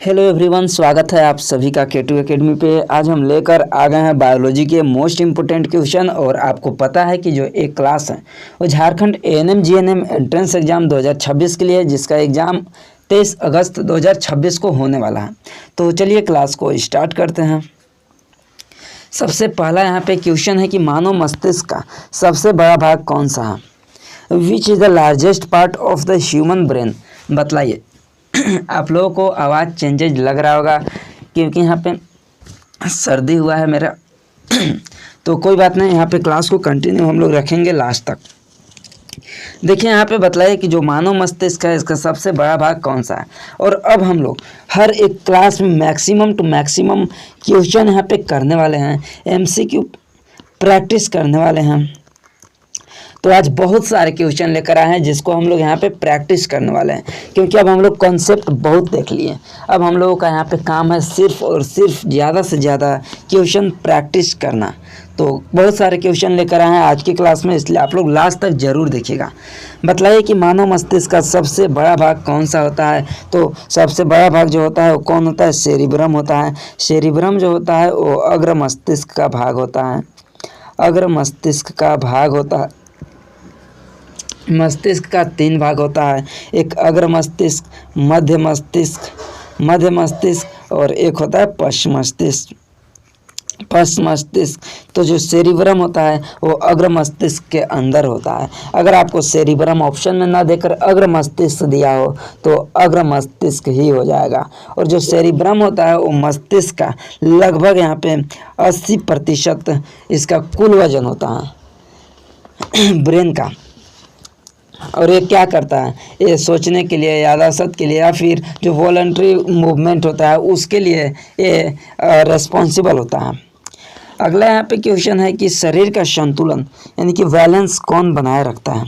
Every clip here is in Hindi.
हेलो एवरीवन, स्वागत है आप सभी का K2 एकेडमी पे। आज हम लेकर आ गए हैं बायोलॉजी के मोस्ट इम्पोर्टेंट क्वेश्चन। और आपको पता है कि जो एक क्लास है वो Jharkhand ANM GNM entrance exam 2026 के लिए है, जिसका एग्ज़ाम 23 अगस्त 2026 को होने वाला है। तो चलिए क्लास को स्टार्ट करते हैं। सबसे पहला यहाँ पे क्वेश्चन है कि मानव मस्तिष्क का सबसे बड़ा भाग कौन सा है। Which is the largest part of the human brain. बतलाइए। आप लोगों को आवाज़ चेंजेज लग रहा होगा क्योंकि यहाँ पे सर्दी हुआ है मेरा। तो कोई बात नहीं, यहाँ पे क्लास को कंटिन्यू हम लोग रखेंगे लास्ट तक। देखिए यहाँ पे बतलाइए कि जो मानव मस्तिष्क है इसका सबसे बड़ा भाग कौन सा है। और अब हम लोग हर एक क्लास में मैक्सिमम टू मैक्सिमम क्वेश्चन यहाँ पे करने वाले हैं, MCQ प्रैक्टिस करने वाले हैं। तो आज बहुत सारे क्वेश्चन लेकर आए हैं जिसको हम लोग यहाँ पे प्रैक्टिस करने वाले हैं, क्योंकि अब हम लोग कॉन्सेप्ट बहुत देख लिए। अब हम लोगों का यहाँ पे काम है सिर्फ और सिर्फ ज़्यादा से ज़्यादा क्वेश्चन प्रैक्टिस करना। तो बहुत सारे क्वेश्चन लेकर आए हैं आज की क्लास में, इसलिए आप लोग लास्ट तक ज़रूर देखिएगा। बतलाइए कि मानव मस्तिष्क का सबसे बड़ा भाग कौन सा होता है। तो सबसे बड़ा भाग जो होता है वो कौन होता है, सेरिब्रम होता है। सेरिब्रम जो होता है वो अग्र मस्तिष्क का भाग होता है। अग्र मस्तिष्क का भाग होता है। मस्तिष्क का 3 भाग होता है, एक अग्र मस्तिष्क, मध्य मस्तिष्क और एक होता है पश्च मस्तिष्क। तो जो सेरिब्रम होता है वो अग्र मस्तिष्क के अंदर होता है। अगर आपको सेरिब्रम ऑप्शन में ना देकर अग्र मस्तिष्क दिया हो तो अग्र मस्तिष्क ही हो जाएगा। और जो सेरिब्रम होता है वो मस्तिष्क का लगभग यहाँ पे 80% इसका कुल वजन होता है ब्रेन का। और ये क्या करता है, ये सोचने के लिए, याददाश्त के लिए या फिर जो वॉलंटरी मूवमेंट होता है उसके लिए ये रिस्पॉन्सिबल होता है। अगला यहाँ पे क्वेश्चन है कि शरीर का संतुलन यानी कि बैलेंस कौन बनाए रखता है।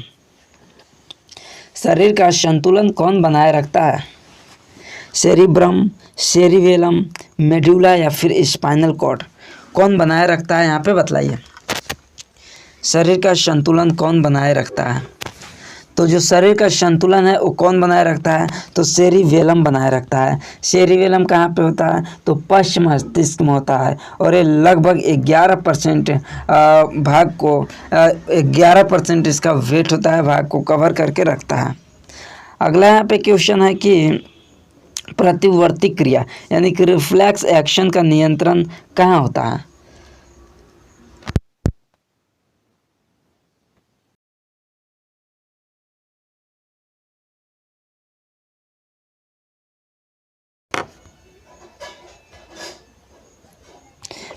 शरीर का संतुलन कौन बनाए रखता है। सेरिब्रम, सेरिबेलम, मेडुला या फिर स्पाइनल कॉर्ड, कौन बनाए रखता है। यहाँ पे बतलाइए शरीर का संतुलन कौन बनाए रखता है। तो जो शरीर का संतुलन है वो कौन बनाए रखता है, तो सेरिबेलम बनाए रखता है। सेरिबेलम कहाँ पे होता है, तो पश्च मस्तिष्क में होता है। और ये लगभग 11% भाग को 11% इसका वेट होता है, भाग को कवर करके रखता है। अगला यहाँ पे क्वेश्चन है कि प्रतिवर्ती क्रिया यानी कि रिफ्लेक्स एक्शन का नियंत्रण कहाँ होता है।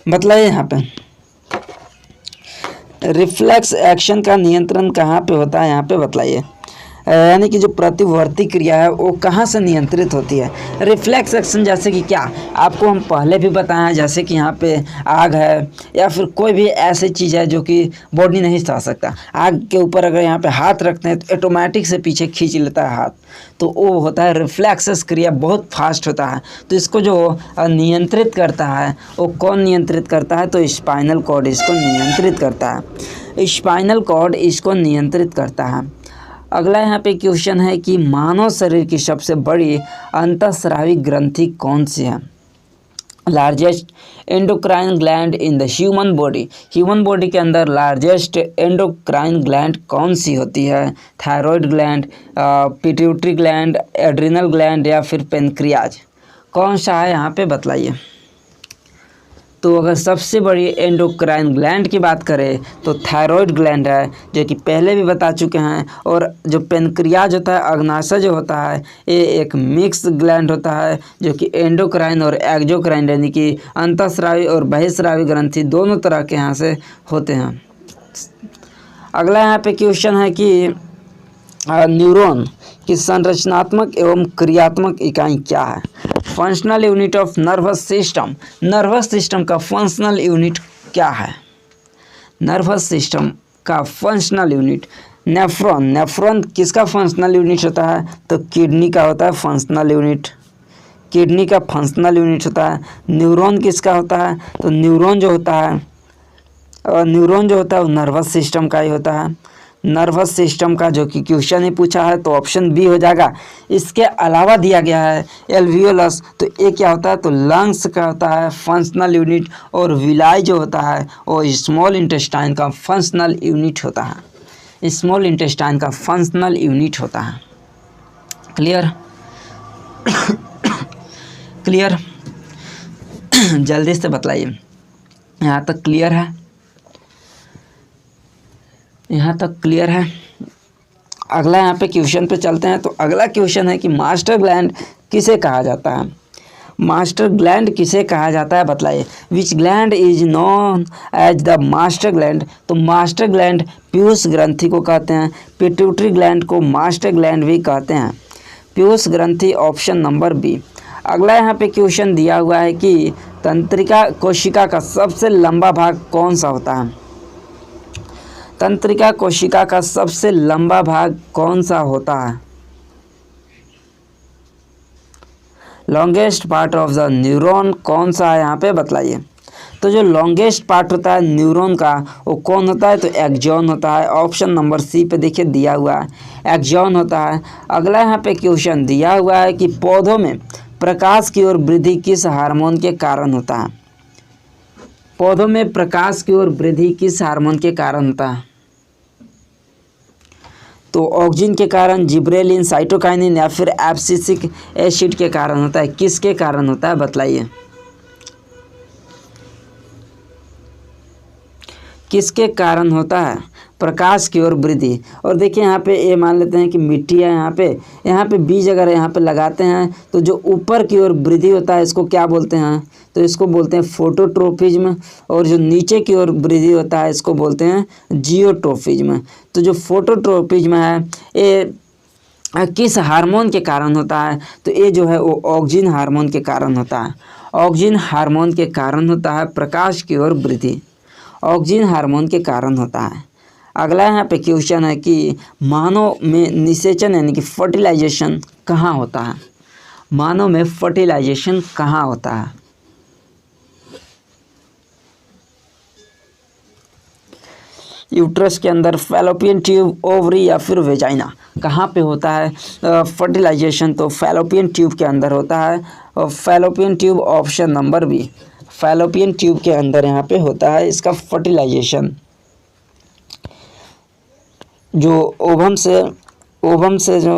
बतलाइए यहाँ पे रिफ्लेक्स एक्शन का नियंत्रण कहाँ पे होता है। यहाँ पे बतलाइए यानी कि जो प्रतिवर्ती क्रिया है वो कहाँ से नियंत्रित होती है। रिफ्लेक्स एक्शन जैसे कि क्या आपको हम पहले भी बताए हैं, जैसे कि यहाँ पे आग है या फिर कोई भी ऐसी चीज़ है जो कि बॉडी नहीं सह सकता। आग के ऊपर अगर यहाँ पे हाथ रखते हैं तो ऑटोमेटिक से पीछे खींच लेता है हाथ, तो वो होता है रिफ्लेक्सेस क्रिया, बहुत फास्ट होता है। तो इसको जो नियंत्रित करता है वो कौन नियंत्रित करता है, तो स्पाइनल कॉर्ड इसको नियंत्रित करता है। स्पाइनल कॉर्ड इसको नियंत्रित करता है। अगला यहाँ पे क्वेश्चन है कि मानव शरीर की सबसे बड़ी अंतःस्रावी ग्रंथि कौन सी है। Largest endocrine gland in the human body. Human body के अंदर लार्जेस्ट एंडोक्राइन ग्लैंड कौन सी होती है। Thyroid gland, pituitary gland, adrenal gland या फिर पेनक्रियाज, कौन सा है यहाँ पे बतलाइए। तो अगर सबसे बड़ी एंडोक्राइन ग्लैंड की बात करें तो थायराइड ग्लैंड है, जो कि पहले भी बता चुके हैं। और जो पेनक्रियाज होता है, अग्नाशय जो होता है, ये एक मिक्स ग्लैंड होता है जो कि एंडोक्राइन और एक्सोक्राइन यानी कि अंतःस्रावी और बहिःस्रावी ग्रंथि दोनों तरह के यहाँ से होते हैं। अगला यहाँ पे क्वेश्चन है कि न्यूरॉन की संरचनात्मक एवं क्रियात्मक इकाई क्या है। Functional unit of nervous system. Nervous system का फंक्शनल यूनिट क्या है। नर्वस सिस्टम का फंक्शनल यूनिट नेफ्रॉन। नेफ्रॉन किसका फंक्शनल यूनिट होता है, तो किडनी का होता है फंक्शनल यूनिट। किडनी का फंक्शनल यूनिट होता है। न्यूरॉन किसका होता है, तो न्यूरॉन जो होता है वो नर्वस सिस्टम का ही होता है। नर्वस सिस्टम का जो कि क्वेश्चन ही पूछा है तो ऑप्शन बी हो जाएगा। इसके अलावा दिया गया है एल्वियोलस, तो ये क्या होता है, तो लंग्स का होता है फंक्शनल यूनिट, और विलाई जो होता है वो स्मॉल इंटेस्टाइन का फंक्शनल यूनिट होता है, स्मॉल इंटेस्टाइन का फंक्शनल यूनिट होता है। क्लियर क्लियर जल्दी से बतलाइए, यहाँ तक क्लियर है, यहाँ तक क्लियर है। अगला यहाँ पे क्वेश्चन पे चलते हैं। तो अगला क्वेश्चन है कि मास्टर ग्लैंड किसे कहा जाता है, मास्टर ग्लैंड किसे कहा जाता है बतलाइए। Which gland is known as the master gland, तो मास्टर ग्लैंड पीयूष ग्रंथि को कहते हैं, पिट्यूटरी ग्लैंड को मास्टर ग्लैंड भी कहते हैं, पीयूष ग्रंथि ऑप्शन नंबर बी। अगला यहाँ पे क्वेश्चन दिया हुआ है कि तंत्रिका कोशिका का सबसे लंबा भाग कौन सा होता है, तंत्रिका कोशिका का सबसे लंबा भाग कौन सा होता है, longest part of the neuron कौन सा है यहाँ पे बतलाइए। तो जो लॉन्गेस्ट पार्ट होता है न्यूरॉन का वो कौन होता है, तो एक्सॉन होता है, ऑप्शन नंबर सी पे देखिए दिया हुआ है एक्सॉन होता है। अगला यहाँ पे क्वेश्चन दिया हुआ है कि पौधों में प्रकाश की ओर वृद्धि किस हार्मोन के कारण होता है, पौधों में प्रकाश की ओर वृद्धि किस हार्मोन के कारण होता है, तो ऑक्सिन के कारण, जिब्रेलिन, साइटोकाइनिन या फिर एब्सिसिक एसिड के कारण होता है, किसके कारण होता है बतलाइए, किसके कारण होता है प्रकाश की ओर वृद्धि। और देखिए यहाँ पे ये मान लेते हैं कि मिट्टी है, यहाँ पे बीज अगर यहाँ पे लगाते हैं तो जो ऊपर की ओर वृद्धि होता है इसको क्या बोलते हैं, तो इसको बोलते हैं फोटोट्रोपिज्म, और जो नीचे की ओर वृद्धि होता है इसको बोलते हैं जियोट्रोपिज्म। तो जो फोटोट्रोपिज्म है ये किस हार्मोन के कारण होता है, तो ये जो है वो ऑक्सिन हार्मोन के कारण होता है, ऑक्सिन हार्मोन के कारण होता है प्रकाश की ओर वृद्धि, ऑक्सिन हार्मोन के कारण होता है। अगला यहाँ पे क्वेश्चन है कि मानव में निषेचन यानी कि फर्टिलाइजेशन कहाँ होता है, मानव में फर्टिलाइजेशन कहाँ होता है, यूट्रस के अंदर, फैलोपियन ट्यूब, ओवरी या फिर वेजाइना, कहाँ पे होता है फर्टिलाइजेशन, तो फैलोपियन ट्यूब के अंदर होता है, और fallopian tube option number B, fallopian tube के अंदर यहाँ पे होता है इसका फर्टिलाइजेशन। जो ओवम से जो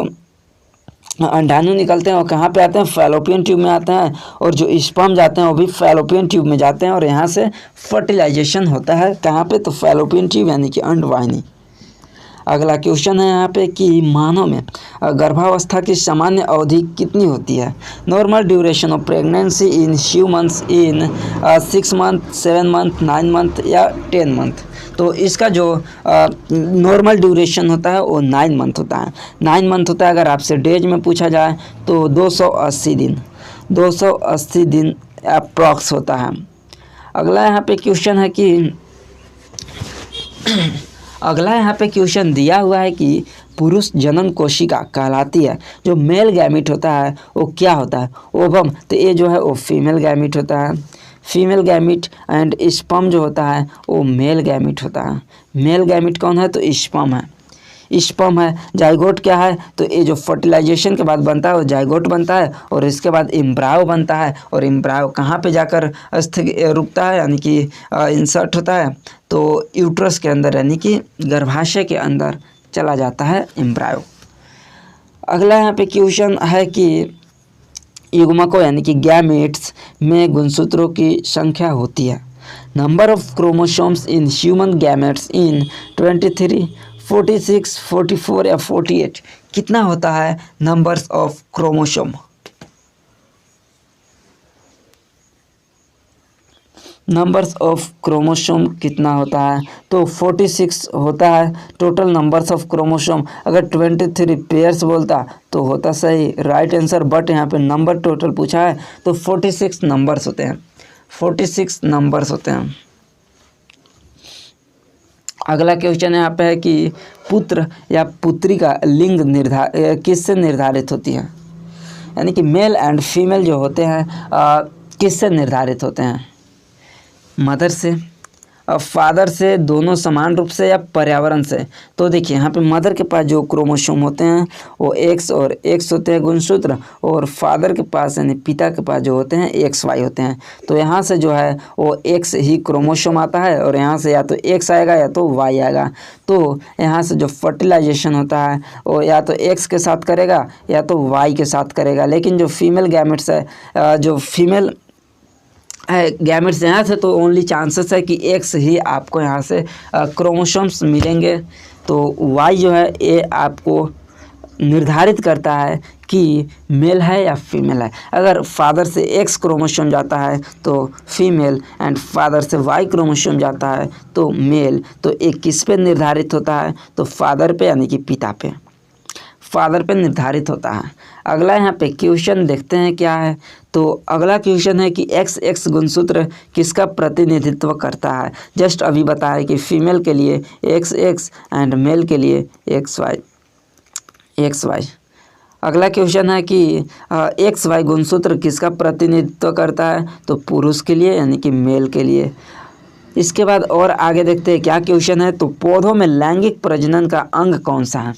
अंडाणु निकलते हैं वो कहाँ पे आते हैं, फैलोपियन ट्यूब में आते हैं, और जो स्पर्म जाते हैं वो भी फैलोपियन ट्यूब में जाते हैं, और यहाँ से फर्टिलाइजेशन होता है कहाँ पे, तो फैलोपियन ट्यूब यानी कि अंडवाहिनी। अगला क्वेश्चन है यहाँ पे कि मानव में गर्भावस्था की सामान्य अवधि कितनी होती है, normal duration of pregnancy in humans in 6 month, 7 month, 9 month या 10 मंथ। तो इसका जो नॉर्मल ड्यूरेशन होता है वो 9 मंथ होता है, 9 मंथ होता है। अगर आपसे डेज में पूछा जाए तो 280 दिन, 280 दिन अप्रॉक्स होता है। अगला यहाँ पे क्वेश्चन है कि अगला यहाँ पे क्वेश्चन दिया हुआ है कि पुरुष जनन कोशिका कहलाती है, जो मेल गैमिट होता है वो क्या होता है, ओवम, तो ये जो है वो फीमेल गैमिट होता है, फीमेल गैमिट, एंड स्पर्म जो होता है वो मेल गैमिट होता है। मेल गैमिट कौन है, तो स्पर्म है, स्पर्म है। जाइगोट क्या है, तो ये जो फर्टिलाइजेशन के बाद बनता है वो जाइगोट बनता है, और इसके बाद एम्ब्रायो बनता है, और एम्ब्रायो कहाँ पे जाकर रुकता है यानी कि इंसर्ट होता है, तो यूट्रस के अंदर यानी कि गर्भाशय के अंदर चला जाता है एम्ब्रायो। अगला यहाँ पे क्वेश्चन है कि युग्मकों यानी कि गैमेट्स में गुणसूत्रों की संख्या होती है, number of chromosomes in human gametes in 23, 46, 44 या 48, कितना होता है numbers of chromosome, numbers of chromosome कितना होता है, तो 46 होता है टोटल नंबर्स ऑफ क्रोमोसोम। अगर 23 पेयर्स बोलता तो होता सही राइट आंसर, बट यहाँ पे नंबर टोटल पूछा है तो 46 नंबर्स होते हैं, 46 नंबर्स होते हैं। अगला क्वेश्चन यहाँ पे है कि पुत्र या पुत्री का लिंग किससे निर्धारित होती है, यानी कि मेल एंड फीमेल जो होते हैं किससे निर्धारित होते हैं, मदर से, फादर से, दोनों समान रूप से या पर्यावरण से। तो देखिए यहाँ पे मदर के पास जो क्रोमोसोम होते हैं वो एक्स और एक्स होते हैं गुणसूत्र, और फादर के पास यानी पिता के पास जो होते हैं एक्स वाई होते हैं। तो यहाँ से जो है वो एक्स ही क्रोमोसोम आता है और यहाँ से या तो एक्स आएगा या तो वाई आएगा। तो यहाँ से जो फर्टिलाइजेशन होता है वो या तो एक्स के साथ करेगा या तो वाई के साथ करेगा। लेकिन जो फीमेल गैमेट्स है, जो फीमेल गैमेट्स यहाँ से तो ओनली चांसेस है कि एक्स ही आपको यहाँ से क्रोमोसोम्स मिलेंगे। तो वाई जो है ये आपको निर्धारित करता है कि मेल है या फीमेल है। अगर फादर से एक्स क्रोमोसोम जाता है तो फीमेल, एंड फादर से वाई क्रोमोसोम जाता है तो मेल। तो एक किस पे निर्धारित होता है? तो फादर पे यानी कि पिता पे, फादर पे निर्धारित होता है। अगला यहाँ पे क्वेश्चन देखते हैं क्या है। तो अगला क्वेश्चन है कि एक्स एक्स गुणसूत्र किसका प्रतिनिधित्व करता है? जस्ट अभी बताया कि फीमेल के लिए एक्स एक्स एंड मेल के लिए एक्स वाई एक्स वाई। अगला क्वेश्चन है कि एक्स वाई गुणसूत्र किसका प्रतिनिधित्व करता है? तो पुरुष के लिए यानी कि मेल के लिए। इसके बाद और आगे देखते हैं क्या क्वेश्चन है। तो पौधों में लैंगिक प्रजनन का अंग कौन सा है?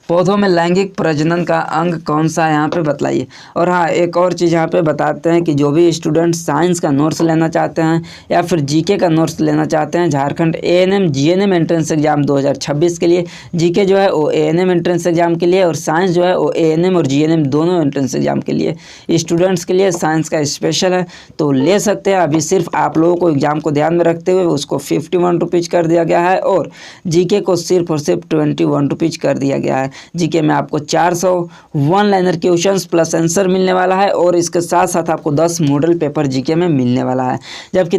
पौधों में लैंगिक प्रजनन का अंग कौन सा है यहाँ पे बतलाइए। और हाँ, एक और चीज़ यहाँ पे बताते हैं कि जो भी स्टूडेंट साइंस का नोट्स लेना चाहते हैं या फिर जीके का नोट्स लेना चाहते हैं, Jharkhand ANM GNM entrance exam 2026 के लिए, जीके जो है वो एएनएम एंट्रेंस एग्जाम के लिए, और साइंस जो है वो एएनएम और जीएनएम दोनों एंट्रेंस एग्जाम के लिए, स्टूडेंट्स के लिए साइंस का स्पेशल है तो ले सकते हैं। अभी सिर्फ आप लोगों को एग्जाम को ध्यान में रखते हुए उसको 51 रुपीज़ कर दिया गया है, और जीके को सिर्फ और सिर्फ 21 रुपीज़ कर दिया गया है। जीके में आपको 400 one liner questions plus answer मिलने वाला है, और इसके साथ साथ आपको 10 मॉडल पेपर जीके में मिलने वाला है। जबकि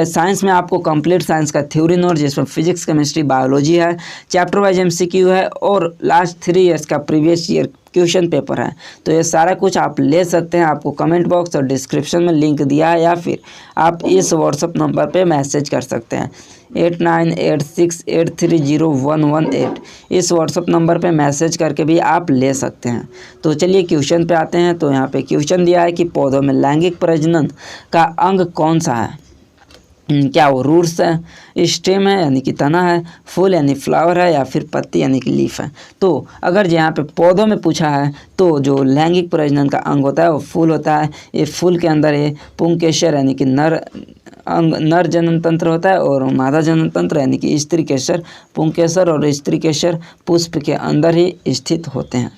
साइंस में आपको कंप्लीट साइंस का थ्योरी नोट जिसमें फिजिक्स, केमिस्ट्री, बायोलॉजी है, चैप्टर वाइज एमसीक्यू है, और लास्ट 3 ईयर्स का प्रीवियस ईयर क्वेश्चन पेपर है। तो ये सारा कुछ आप ले सकते हैं। आपको कमेंट बॉक्स और डिस्क्रिप्शन में लिंक दिया है, या फिर आप इस व्हाट्सअप नंबर पे मैसेज कर सकते हैं 8986830118। इस व्हाट्सअप नंबर पे मैसेज करके भी आप ले सकते हैं। तो चलिए क्वेश्चन पे आते हैं। तो यहाँ पे क्वेश्चन दिया है कि पौधों में लैंगिक प्रजनन का अंग कौन सा है? क्या वो रूट्स है, स्टेम है यानी कि तना है, फूल यानी फ्लावर है, या फिर पत्ती यानी कि लीफ है? तो अगर यहाँ पे पौधों में पूछा है तो जो लैंगिक प्रजनन का अंग होता है वो फूल होता है। ये फूल के अंदर ये पुंकेसर यानी कि नर जनन तंत्र होता है, और मादा जनन तंत्र यानी कि स्त्री केसर, पुंकेसर और स्त्री केसर पुष्प के अंदर ही स्थित होते हैं।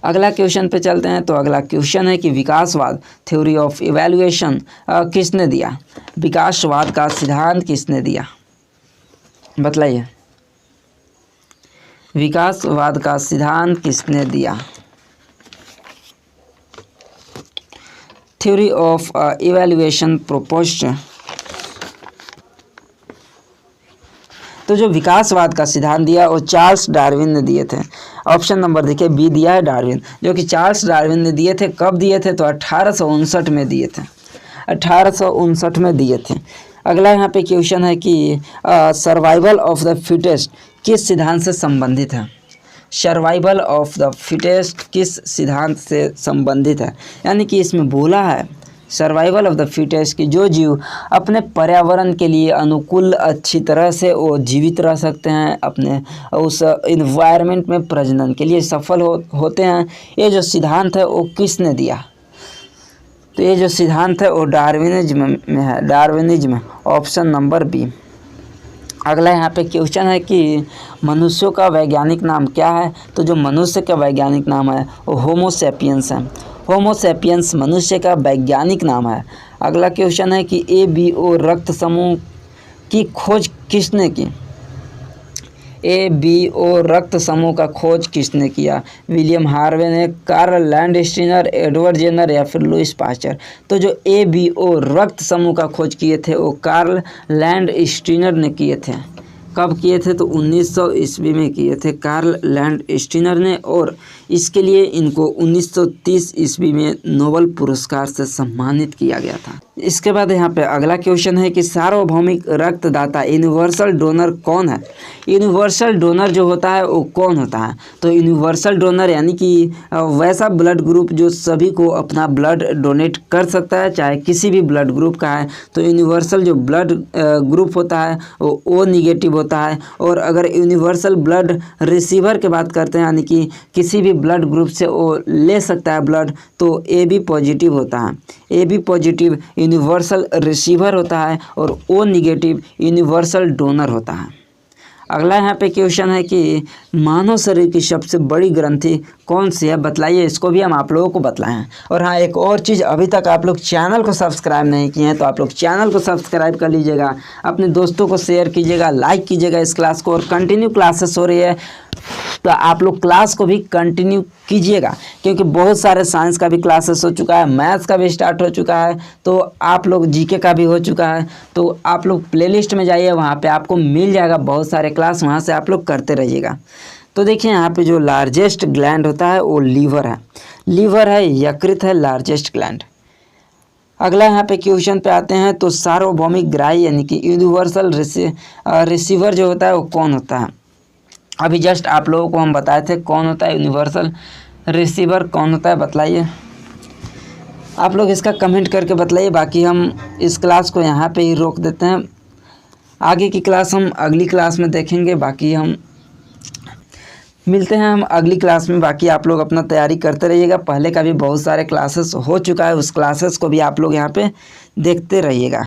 अगला क्वेश्चन पे चलते हैं। तो अगला क्वेश्चन है कि विकासवाद थ्योरी ऑफ इवैल्यूएशन किसने दिया? विकासवाद का सिद्धांत किसने दिया? बतलाइए, विकासवाद का सिद्धांत किसने दिया? Theory of evaluation proposed. तो जो विकासवाद का सिद्धांत दिया वो चार्ल्स डार्विन ने दिए थे। ऑप्शन नंबर देखिए बी दिया है डार्विन, जो कि चार्ल्स डार्विन ने दिए थे। कब दिए थे? तो 1859 में दिए थे, 1859 में दिए थे। अगला यहाँ पे क्वेश्चन है कि सर्वाइवल ऑफ द फिटेस्ट किस सिद्धांत से संबंधित है? सर्वाइवल ऑफ द फिटेस्ट किस सिद्धांत से संबंधित है? यानी कि इसमें बोला है सर्वाइवल ऑफ द फिटेस्ट की जो जीव अपने पर्यावरण के लिए अनुकूल अच्छी तरह से वो जीवित रह सकते हैं, अपने उस इन्वायरमेंट में प्रजनन के लिए सफल होते हैं। ये जो सिद्धांत है वो किसने दिया? तो ये जो सिद्धांत है वो डार्विनिज्म में है, डार्विनिज्म, ऑप्शन नंबर बी। अगला यहाँ पे क्वेश्चन है कि मनुष्यों का वैज्ञानिक नाम क्या है? तो जो मनुष्य का वैज्ञानिक नाम है वो होमो सैपियंस है। होमो सैपियंस मनुष्य का वैज्ञानिक नाम है। अगला क्वेश्चन है कि ABO रक्त समूह की खोज किसने की? ABO रक्त समूह का खोज किसने किया? विलियम हार्वे ने, कार्ल लैंडस्टीनर, एडवर्ड जेनर, या फिर लुइस पास्चर? तो जो ABO रक्त समूह का खोज किए थे वो कार्ल लैंडस्टीनर ने किए थे। कब किए थे? तो 1900 ईस्वी में किए थे कार्ल लैंडस्टीनर ने। और इसके लिए इनको 1930 ईस्वी में नोबेल पुरस्कार से सम्मानित किया गया था। इसके बाद यहाँ पे अगला क्वेश्चन है कि सार्वभौमिक रक्तदाता यूनिवर्सल डोनर कौन है। यूनिवर्सल डोनर जो होता है वो कौन होता है? तो यूनिवर्सल डोनर यानी कि वैसा ब्लड ग्रुप जो सभी को अपना ब्लड डोनेट कर सकता है, चाहे किसी भी ब्लड ग्रुप का है। तो यूनिवर्सल जो ब्लड ग्रुप होता है वो ओ निगेटिव होता है। और अगर यूनिवर्सल ब्लड रिसीवर की बात करते हैं यानी कि किसी भी ब्लड ग्रुप से वो ले सकता है ब्लड, तो ए बी पॉजिटिव होता है। A B positive universal receiver होता है और ओ निगेटिव यूनिवर्सल डोनर होता है। अगला यहाँ पे क्वेश्चन है कि मानव शरीर की सबसे बड़ी ग्रंथि कौन सी है, बतलाइए। इसको भी हम आप लोगों को बतलाए हैं। और हाँ, एक और चीज़, अभी तक आप लोग चैनल को सब्सक्राइब नहीं किए हैं तो आप लोग चैनल को सब्सक्राइब कर लीजिएगा, अपने दोस्तों को शेयर कीजिएगा, लाइक कीजिएगा इस क्लास को। और कंटिन्यू क्लासेस हो रही है तो आप लोग क्लास को भी कंटिन्यू कीजिएगा, क्योंकि बहुत सारे साइंस का भी क्लासेस हो चुका है, मैथ्स का भी स्टार्ट हो चुका है, तो आप लोग जीके का भी हो चुका है। तो आप लोग प्लेलिस्ट में जाइए, वहाँ पे आपको मिल जाएगा बहुत सारे क्लास, वहाँ से आप लोग करते रहिएगा। तो देखिए यहाँ पे जो लार्जेस्ट ग्लैंड होता है वो लीवर है। लीवर है, यकृत है लार्जेस्ट ग्लैंड। अगला यहाँ पे क्वेश्चन पे आते हैं। तो सार्वभौमिक ग्राही यानी कि यूनिवर्सल रिसीवर जो होता है वो कौन होता है? अभी जस्ट आप लोगों को हम बताए थे कौन होता है यूनिवर्सल रिसीवर, कौन होता है, बतलाइए। आप लोग इसका कमेंट करके बतलाइए। बाकी हम इस क्लास को यहाँ पे ही रोक देते हैं, आगे की क्लास हम अगली क्लास में देखेंगे। बाकी हम मिलते हैं हम अगली क्लास में। बाकी आप लोग अपना तैयारी करते रहिएगा, पहले का भी बहुत सारे क्लासेस हो चुका है, उस क्लासेस को भी आप लोग यहाँ पे देखते रहिएगा।